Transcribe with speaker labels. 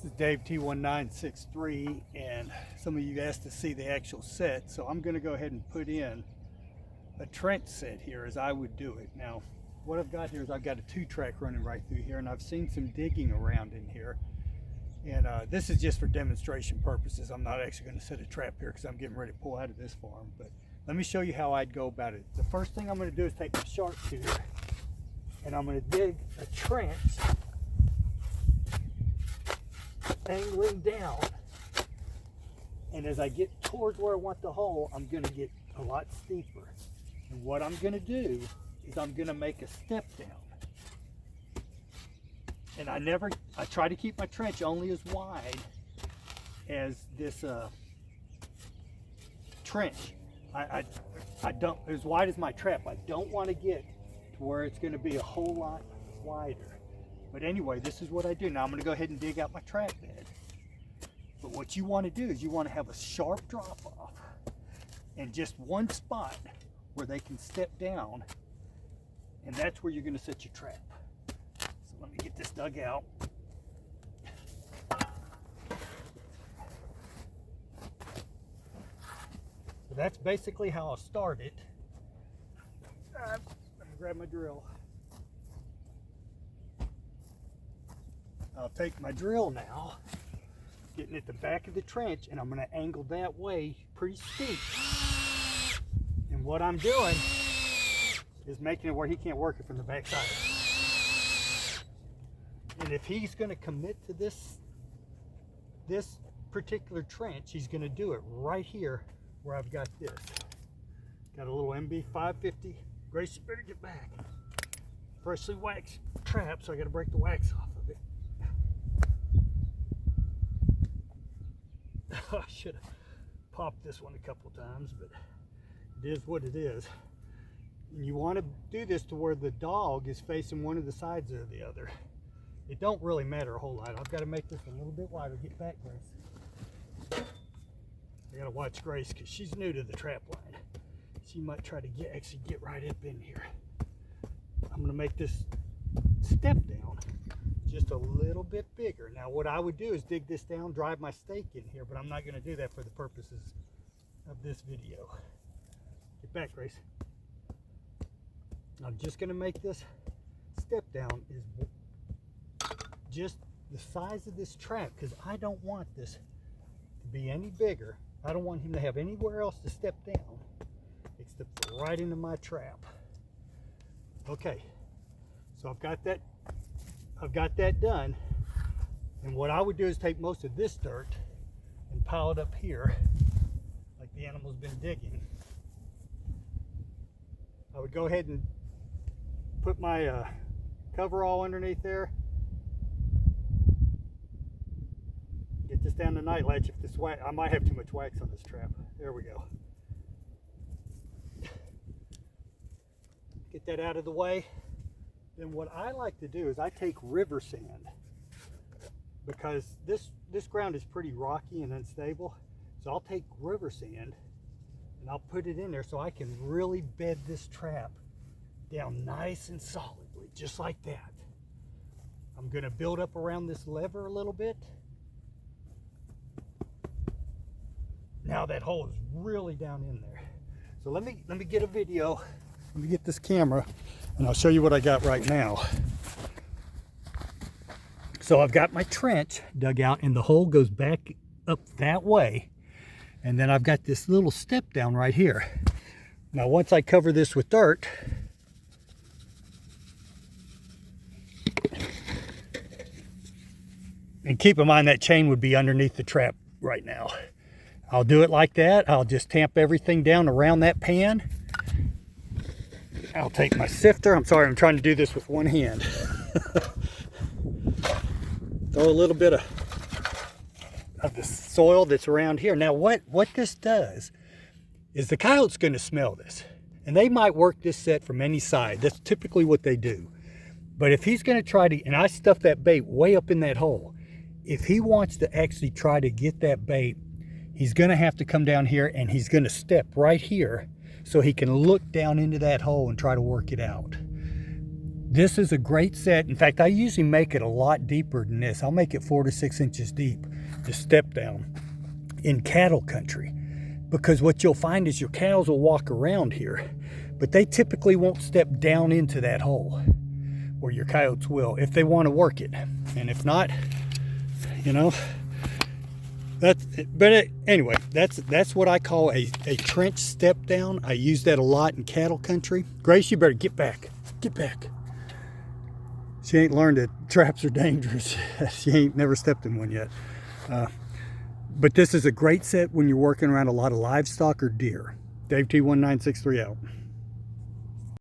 Speaker 1: This is Dave T1963, and some of you asked to see the actual set, so I'm going to go ahead and put in a trench set here as I would do it. Now, what I've got here is I've got a 2-track running right through here, and I've seen some digging around in here. And this is just for demonstration purposes. I'm not actually going to set a trap here because I'm getting ready to pull out of this farm. But let me show you how I'd go about it. The first thing I'm going to do is take my sharp shooter, and I'm going to dig a trench angling down, and as I get towards where I want the hole, I'm going to get a lot steeper. And what I'm going to do is I'm going to make a step down. And I try to keep my trench only as wide as this trench. I don't, as wide as my trap. I don't want to get to where it's going to be a whole lot wider. But anyway, this is what I do. Now I'm going to go ahead and dig out my trap bed. But what you want to do is you want to have a sharp drop off and just one spot where they can step down, and that's where you're going to set your trap. So let me get this dug out. So that's basically how I'll start it. Let me grab my drill. I'll take my drill now, getting at the back of the trench, and I'm going to angle that way pretty steep. And what I'm doing is making it where he can't work it from the back side. And if he's going to commit to this particular trench, he's going to do it right here where I've got this. Got a little MB 550. Grace, you better get back. Freshly waxed trap, so I got to break the wax off of it. I should have popped this one a couple times, but it is what it is. And you want to do this to where the dog is facing one of the sides or the other. It don't really matter a whole lot. I've got to make this a little bit wider. Get back, Grace. I got to watch Grace because she's new to the trap line. She might try to actually get right up in here. I'm going to make this step down just a little bit bigger. Now what I would do is dig this down, drive my stake in here, but I'm not going to do that for the purposes of this video. Get back, Grace. I'm just going to make this step down is just the size of this trap, because I don't want this to be any bigger. I don't want him to have anywhere else to step down except right into my trap. Okay, so I've got that done, and what I would do is take most of this dirt and pile it up here like the animal's been digging. I would go ahead and put my coverall underneath there. Get this down the night latch. If this wax, I might have too much wax on this trap. There we go. Get that out of the way. Then what I like to do is I take river sand, because this ground is pretty rocky and unstable. So I'll take river sand and I'll put it in there so I can really bed this trap down nice and solidly, just like that. I'm going to build up around this lever a little bit. Now that hole is really down in there. So let me get a video. Let me get this camera and I'll show you what I got right now. So I've got my trench dug out, and the hole goes back up that way. And then I've got this little step down right here. Now once I cover this with dirt, and keep in mind that chain would be underneath the trap right now. I'll do it like that. I'll just tamp everything down around that pan. I'll take my sifter. I'm sorry, I'm trying to do this with one hand. Throw a little bit of the soil that's around here. Now what this does is the coyote's going to smell this, and they might work this set from any side. That's typically what they do. But if he's going to try to, and I stuff that bait way up in that hole, if he wants to actually try to get that bait, he's going to have to come down here, and he's going to step right here so he can look down into that hole and try to work it out. This is a great set. In fact, I usually make it a lot deeper than this. I'll make it 4 to 6 inches deep, the step down in cattle country. Because what you'll find is your cows will walk around here, but they typically won't step down into that hole, or your coyotes will if they want to work it. And if not, you know, anyway, that's what I call a trench step down. I use that a lot in cattle country. Grace, you better get back. Get back. She ain't learned that traps are dangerous. She ain't never stepped in one yet. But this is a great set when you're working around a lot of livestock or deer. Dave T1963 out.